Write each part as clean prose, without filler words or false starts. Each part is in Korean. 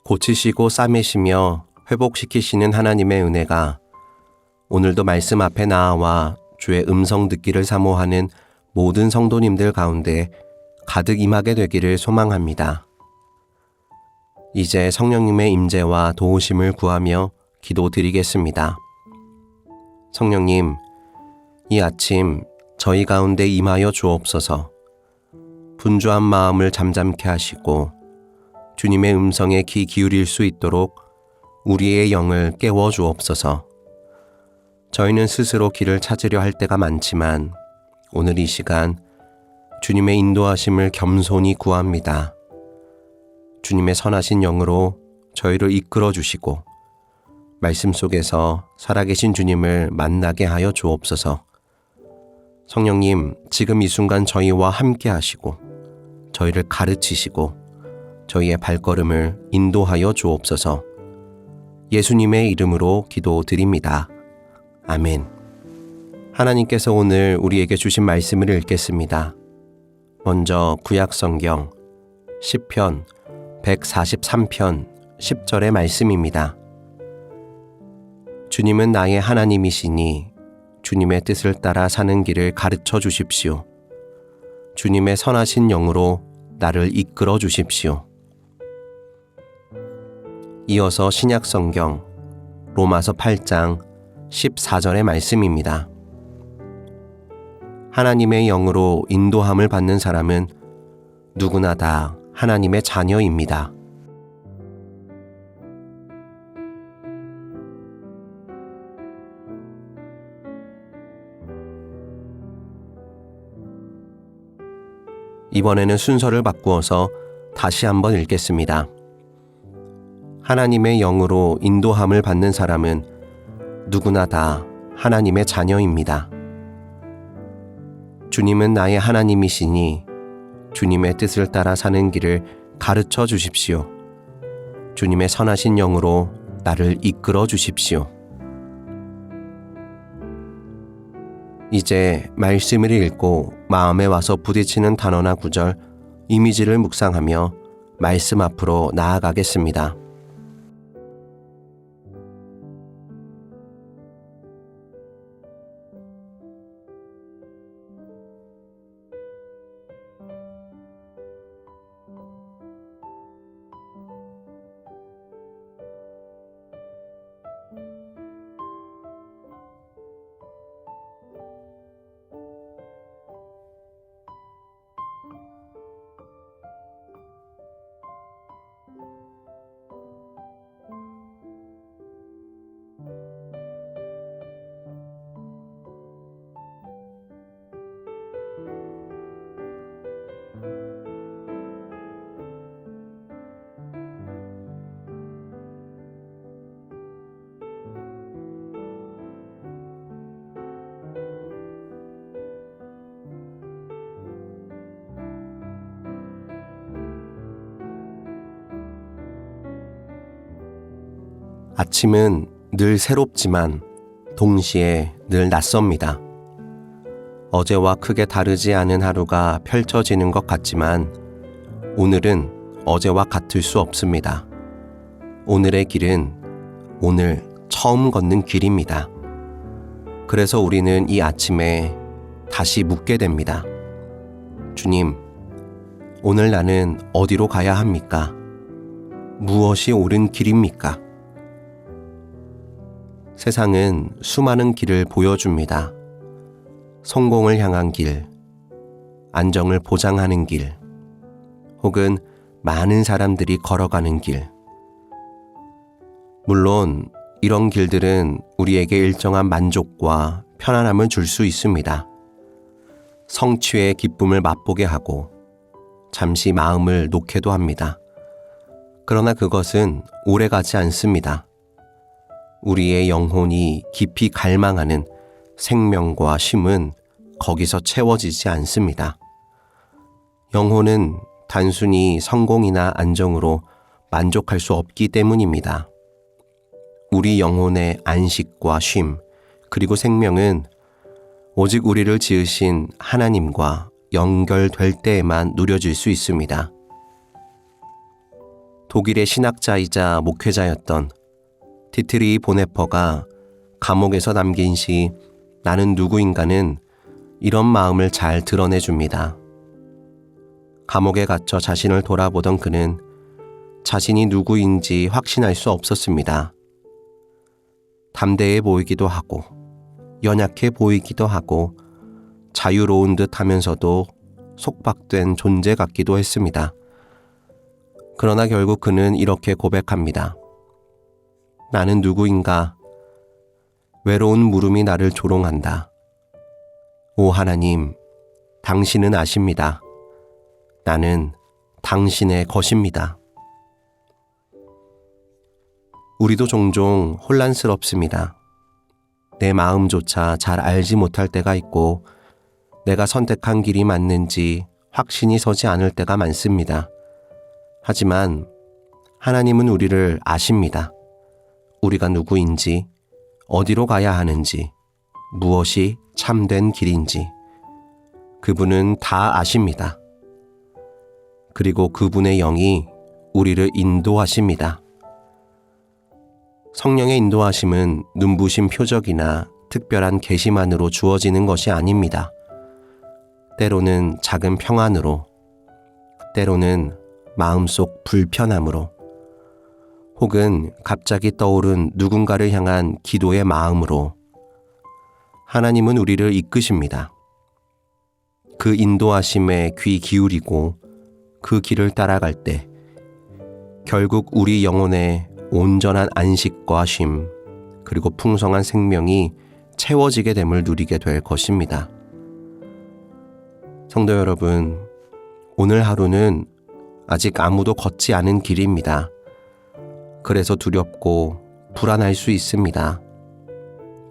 고치시고 싸매시며 회복시키시는 하나님의 은혜가 오늘도 말씀 앞에 나아와 주의 음성 듣기를 사모하는 모든 성도님들 가운데 가득 임하게 되기를 소망합니다. 이제 성령님의 임재와 도우심을 구하며 기도드리겠습니다. 성령님, 이 아침 저희 가운데 임하여 주옵소서. 분주한 마음을 잠잠케 하시고 주님의 음성에 귀 기울일 수 있도록 우리의 영을 깨워 주옵소서. 저희는 스스로 길을 찾으려 할 때가 많지만 오늘 이 시간 주님의 인도하심을 겸손히 구합니다. 주님의 선하신 영으로 저희를 이끌어 주시고 말씀 속에서 살아계신 주님을 만나게 하여 주옵소서. 성령님, 지금 이 순간 저희와 함께 하시고 저희를 가르치시고 저희의 발걸음을 인도하여 주옵소서. 예수님의 이름으로 기도드립니다. 아멘. 하나님께서 오늘 우리에게 주신 말씀을 읽겠습니다. 먼저 구약성경 시편 143편 10절의 말씀입니다. 주님은 나의 하나님이시니 주님의 뜻을 따라 사는 길을 가르쳐 주십시오. 주님의 선하신 영으로 나를 이끌어 주십시오. 이어서 신약성경 로마서 8장 14절의 말씀입니다. 하나님의 영으로 인도함을 받는 사람은 누구나 다 하나님의 자녀입니다. 이번에는 순서를 바꾸어서 다시 한번 읽겠습니다. 하나님의 영으로 인도함을 받는 사람은 누구나 다 하나님의 자녀입니다. 주님은 나의 하나님이시니 주님의 뜻을 따라 사는 길을 가르쳐 주십시오. 주님의 선하신 영으로 나를 이끌어 주십시오. 이제 말씀을 읽고 마음에 와서 부딪히는 단어나 구절, 이미지를 묵상하며 말씀 앞으로 나아가겠습니다. 아침은 늘 새롭지만 동시에 늘 낯섭니다. 어제와 크게 다르지 않은 하루가 펼쳐지는 것 같지만 오늘은 어제와 같을 수 없습니다. 오늘의 길은 오늘 처음 걷는 길입니다. 그래서 우리는 이 아침에 다시 묻게 됩니다. 주님, 오늘 나는 어디로 가야 합니까? 무엇이 옳은 길입니까? 세상은 수많은 길을 보여줍니다. 성공을 향한 길, 안정을 보장하는 길, 혹은 많은 사람들이 걸어가는 길. 물론 이런 길들은 우리에게 일정한 만족과 편안함을 줄 수 있습니다. 성취의 기쁨을 맛보게 하고 잠시 마음을 놓게도 합니다. 그러나 그것은 오래가지 않습니다. 우리의 영혼이 깊이 갈망하는 생명과 쉼은 거기서 채워지지 않습니다. 영혼은 단순히 성공이나 안정으로 만족할 수 없기 때문입니다. 우리 영혼의 안식과 쉼, 그리고 생명은 오직 우리를 지으신 하나님과 연결될 때에만 누려질 수 있습니다. 독일의 신학자이자 목회자였던 디트리히 보네퍼가 감옥에서 남긴 시 나는 누구인가는 이런 마음을 잘 드러내줍니다. 감옥에 갇혀 자신을 돌아보던 그는 자신이 누구인지 확신할 수 없었습니다. 담대해 보이기도 하고 연약해 보이기도 하고 자유로운 듯 하면서도 속박된 존재 같기도 했습니다. 그러나 결국 그는 이렇게 고백합니다. 나는 누구인가? 외로운 물음이 나를 조롱한다. 오 하나님, 당신은 아십니다. 나는 당신의 것입니다. 우리도 종종 혼란스럽습니다. 내 마음조차 잘 알지 못할 때가 있고 내가 선택한 길이 맞는지 확신이 서지 않을 때가 많습니다. 하지만 하나님은 우리를 아십니다. 우리가 누구인지, 어디로 가야 하는지, 무엇이 참된 길인지 그분은 다 아십니다. 그리고 그분의 영이 우리를 인도하십니다. 성령의 인도하심은 눈부신 표적이나 특별한 계시만으로 주어지는 것이 아닙니다. 때로는 작은 평안으로, 때로는 마음속 불편함으로, 혹은 갑자기 떠오른 누군가를 향한 기도의 마음으로 하나님은 우리를 이끄십니다. 그 인도하심에 귀 기울이고 그 길을 따라갈 때 결국 우리 영혼에 온전한 안식과 쉼 그리고 풍성한 생명이 채워지게 됨을 누리게 될 것입니다. 성도 여러분, 오늘 하루는 아직 아무도 걷지 않은 길입니다. 그래서 두렵고 불안할 수 있습니다.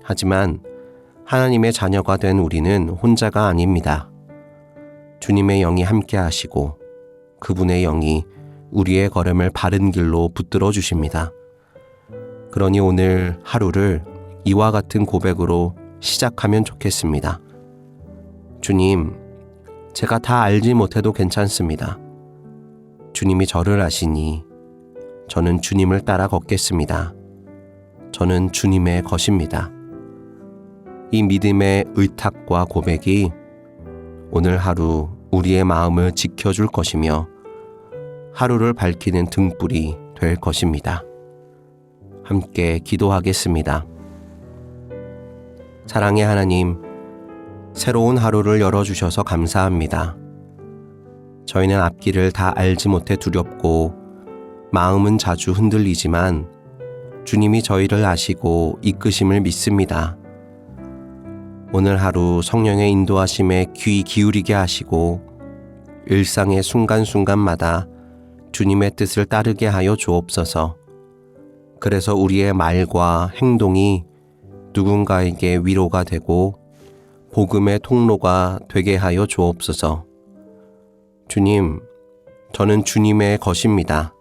하지만 하나님의 자녀가 된 우리는 혼자가 아닙니다. 주님의 영이 함께 하시고 그분의 영이 우리의 걸음을 바른 길로 붙들어 주십니다. 그러니 오늘 하루를 이와 같은 고백으로 시작하면 좋겠습니다. 주님, 제가 다 알지 못해도 괜찮습니다. 주님이 저를 아시니 저는 주님을 따라 걷겠습니다. 저는 주님의 것입니다. 이 믿음의 의탁과 고백이 오늘 하루 우리의 마음을 지켜줄 것이며 하루를 밝히는 등불이 될 것입니다. 함께 기도하겠습니다. 사랑의 하나님, 새로운 하루를 열어주셔서 감사합니다. 저희는 앞길을 다 알지 못해 두렵고 마음은 자주 흔들리지만 주님이 저희를 아시고 이끄심을 믿습니다. 오늘 하루 성령의 인도하심에 귀 기울이게 하시고 일상의 순간순간마다 주님의 뜻을 따르게 하여 주옵소서. 그래서 우리의 말과 행동이 누군가에게 위로가 되고 복음의 통로가 되게 하여 주옵소서. 주님, 저는 주님의 것입니다.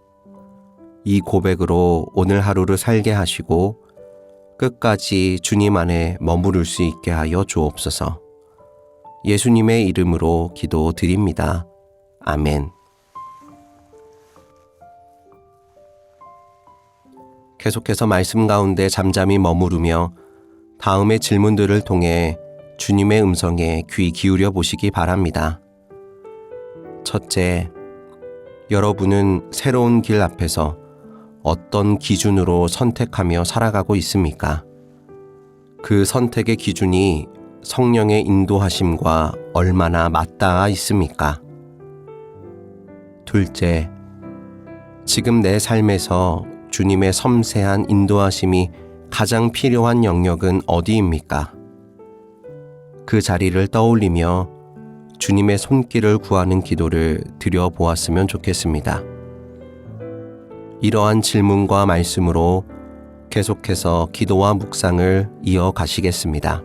이 고백으로 오늘 하루를 살게 하시고 끝까지 주님 안에 머무를 수 있게 하여 주옵소서. 예수님의 이름으로 기도드립니다. 아멘. 계속해서 말씀 가운데 잠잠히 머무르며 다음의 질문들을 통해 주님의 음성에 귀 기울여 보시기 바랍니다. 첫째, 여러분은 새로운 길 앞에서 어떤 기준으로 선택하며 살아가고 있습니까? 그 선택의 기준이 성령의 인도하심과 얼마나 맞닿아 있습니까? 둘째, 지금 내 삶에서 주님의 섬세한 인도하심이 가장 필요한 영역은 어디입니까? 그 자리를 떠올리며 주님의 손길을 구하는 기도를 드려보았으면 좋겠습니다. 이러한 질문과 말씀으로 계속해서 기도와 묵상을 이어가시겠습니다.